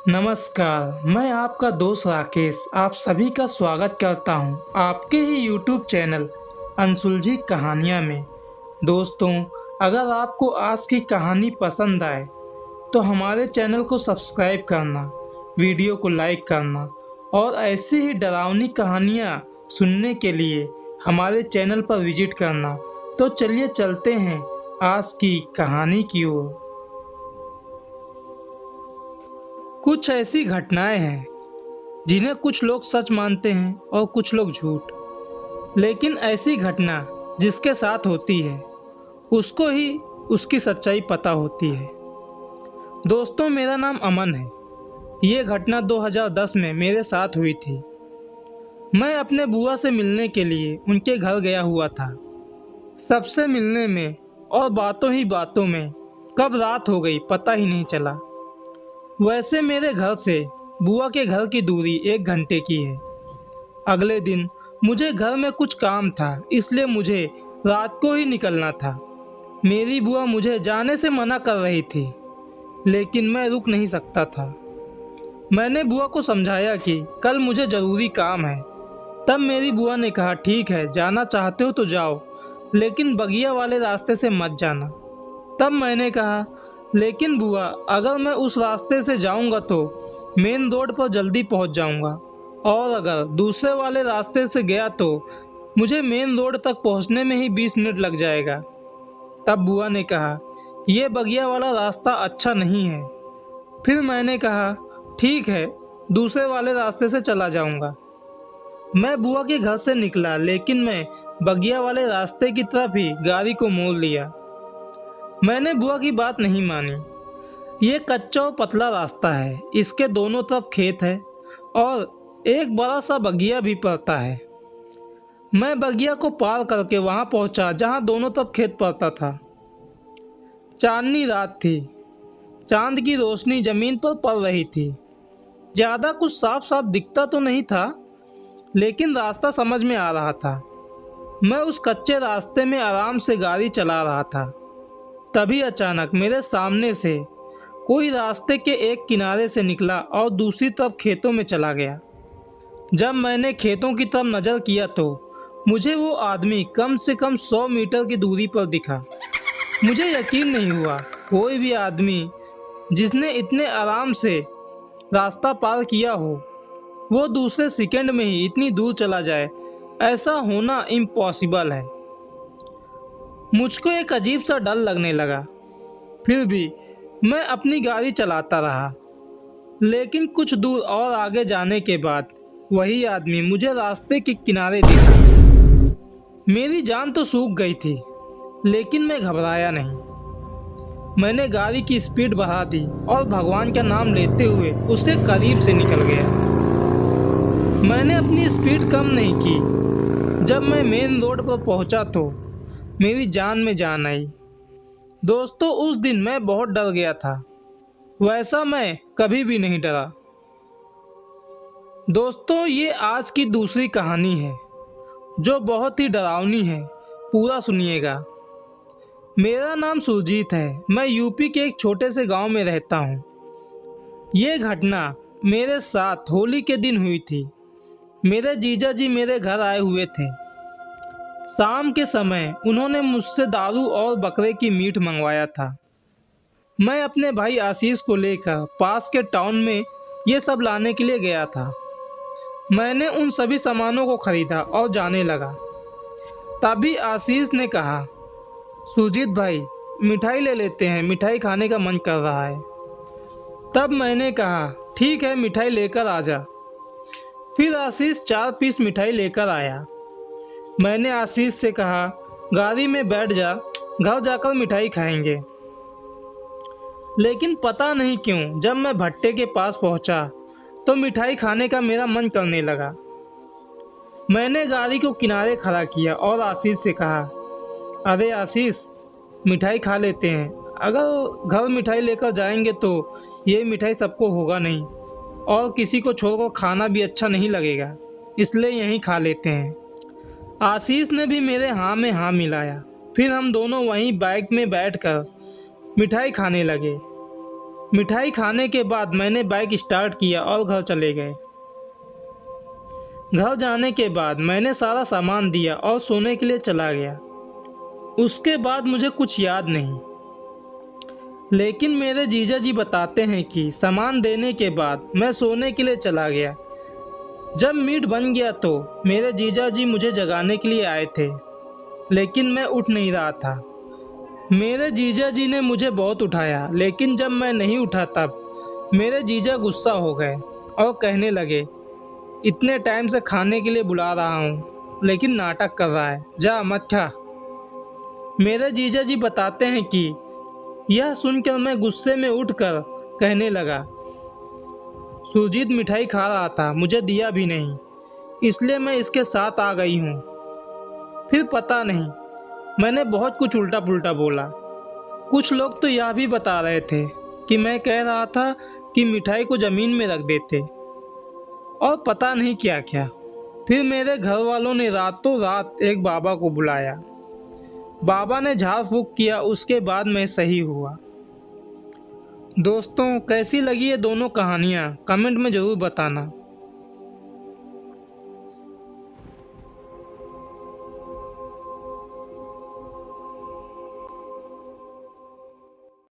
नमस्कार, मैं आपका दोस्त राकेश आप सभी का स्वागत करता हूं आपके ही यूट्यूब चैनल अनसुलझी कहानियां में। दोस्तों, अगर आपको आज की कहानी पसंद आए तो हमारे चैनल को सब्सक्राइब करना, वीडियो को लाइक करना और ऐसी ही डरावनी कहानियां सुनने के लिए हमारे चैनल पर विजिट करना। तो चलिए चलते हैं आज की कहानी की ओर। कुछ ऐसी घटनाएं हैं जिन्हें कुछ लोग सच मानते हैं और कुछ लोग झूठ। लेकिन ऐसी घटना जिसके साथ होती है उसको ही उसकी सच्चाई पता होती है। दोस्तों, मेरा नाम अमन है। ये घटना 2010 में मेरे साथ हुई थी। मैं अपने बुआ से मिलने के लिए उनके घर गया हुआ था। सबसे मिलने में और बातों ही बातों में कब रात हो गई पता ही नहीं चला। वैसे मेरे घर से बुआ के घर की दूरी 1 घंटे की है। अगले दिन मुझे घर में कुछ काम था, इसलिए मुझे रात को ही निकलना था। मेरी बुआ मुझे जाने से मना कर रही थी, लेकिन मैं रुक नहीं सकता था। मैंने बुआ को समझाया कि कल मुझे ज़रूरी काम है। तब मेरी बुआ ने कहा, ठीक है, जाना चाहते हो तो जाओ, लेकिन बगिया वाले रास्ते से मत जाना। तब मैंने कहा, लेकिन बुआ, अगर मैं उस रास्ते से जाऊंगा तो मेन रोड पर जल्दी पहुंच जाऊंगा, और अगर दूसरे वाले रास्ते से गया तो मुझे मेन रोड तक पहुंचने में ही 20 मिनट लग जाएगा। तब बुआ ने कहा, यह बगिया वाला रास्ता अच्छा नहीं है। फिर मैंने कहा, ठीक है, दूसरे वाले रास्ते से चला जाऊंगा। मैं बुआ के घर से निकला, लेकिन मैं बगिया वाले रास्ते की तरफ ही गाड़ी को मोड़ लिया। मैंने बुआ की बात नहीं मानी। ये कच्चा और पतला रास्ता है, इसके दोनों तरफ खेत है और एक बड़ा सा बगिया भी पड़ता है। मैं बगिया को पार करके वहां पहुंचा जहां दोनों तरफ खेत पड़ता था। चांदनी रात थी। चांद की रोशनी जमीन पर पड़ रही थी। ज़्यादा कुछ साफ साफ दिखता तो नहीं था, लेकिन रास्ता समझ में आ रहा था। मैं उस कच्चे रास्ते में आराम से गाड़ी चला रहा था। तभी अचानक मेरे सामने से कोई रास्ते के एक किनारे से निकला और दूसरी तरफ खेतों में चला गया। जब मैंने खेतों की तरफ नज़र किया तो मुझे वो आदमी कम से कम 100 मीटर की दूरी पर दिखा। मुझे यकीन नहीं हुआ कोई भी आदमी जिसने इतने आराम से रास्ता पार किया हो वो दूसरे सेकंड में ही इतनी दूर चला जाए। ऐसा होना इम्पॉसिबल है। मुझको एक अजीब सा डर लगने लगा। फिर भी मैं अपनी गाड़ी चलाता रहा, लेकिन कुछ दूर और आगे जाने के बाद वही आदमी मुझे रास्ते के किनारे दिखा। मेरी जान तो सूख गई थी, लेकिन मैं घबराया नहीं। मैंने गाड़ी की स्पीड बढ़ा दी और भगवान का नाम लेते हुए उसके करीब से निकल गया। मैंने अपनी स्पीड कम नहीं की। जब मैं मेन रोड पर पहुंचा तो मेरी जान में जान आई। दोस्तों, उस दिन मैं बहुत डर गया था। वैसा मैं कभी भी नहीं डरा। दोस्तों, ये आज की दूसरी कहानी है जो बहुत ही डरावनी है। पूरा सुनिएगा। मेरा नाम सुरजीत है। मैं यूपी के एक छोटे से गांव में रहता हूँ। ये घटना मेरे साथ होली के दिन हुई थी। मेरे जीजा जी मेरे घर आए हुए थे। शाम के समय उन्होंने मुझसे दारू और बकरे की मीट मंगवाया था। मैं अपने भाई आशीष को लेकर पास के टाउन में ये सब लाने के लिए गया था। मैंने उन सभी सामानों को खरीदा और जाने लगा। तभी आशीष ने कहा, सुरजीत भाई, मिठाई ले लेते हैं, मिठाई खाने का मन कर रहा है। तब मैंने कहा, ठीक है, मिठाई लेकर आ जा। फिर आशीष 4 पीस मिठाई लेकर आया। मैंने आशीष से कहा, गाड़ी में बैठ जा, घर जाकर मिठाई खाएंगे। लेकिन पता नहीं क्यों जब मैं भट्टे के पास पहुंचा तो मिठाई खाने का मेरा मन करने लगा। मैंने गाड़ी को किनारे खड़ा किया और आशीष से कहा, अरे आशीष, मिठाई खा लेते हैं। अगर घर मिठाई लेकर जाएंगे तो ये मिठाई सबको होगा नहीं, और किसी को छोड़कर खाना भी अच्छा नहीं लगेगा, इसलिए यहीं खा लेते हैं। आशीष ने भी मेरे हाँ में हाँ मिलाया। फिर हम दोनों वहीं बाइक में बैठकर मिठाई खाने लगे। मिठाई खाने के बाद मैंने बाइक स्टार्ट किया और घर चले गए। घर जाने के बाद मैंने सारा सामान दिया और सोने के लिए चला गया। उसके बाद मुझे कुछ याद नहीं, लेकिन मेरे जीजा जी बताते हैं कि सामान देने के बाद मैं सोने के लिए चला गया। जब मीट बन गया तो मेरे जीजा जी मुझे जगाने के लिए आए थे, लेकिन मैं उठ नहीं रहा था। मेरे जीजा जी ने मुझे बहुत उठाया, लेकिन जब मैं नहीं उठा तब मेरे जीजा गुस्सा हो गए और कहने लगे, इतने टाइम से खाने के लिए बुला रहा हूँ लेकिन नाटक कर रहा है, जा मत खा। मेरे जीजा जी बताते हैं कि यह सुनकर मैं गुस्से में उठकर कहने लगा, सुरजीत मिठाई खा रहा था, मुझे दिया भी नहीं, इसलिए मैं इसके साथ आ गई हूँ। फिर पता नहीं, मैंने बहुत कुछ उल्टा पुल्टा बोला। कुछ लोग तो यह भी बता रहे थे कि मैं कह रहा था कि मिठाई को ज़मीन में रख देते, और पता नहीं क्या क्या। फिर मेरे घर वालों ने रातों रात एक बाबा को बुलाया। बाबा ने झाड़ फूँक किया, उसके बाद मैं सही हुआ। दोस्तों, कैसी लगी ये दोनों कहानियाँ कमेंट में ज़रूर बताना।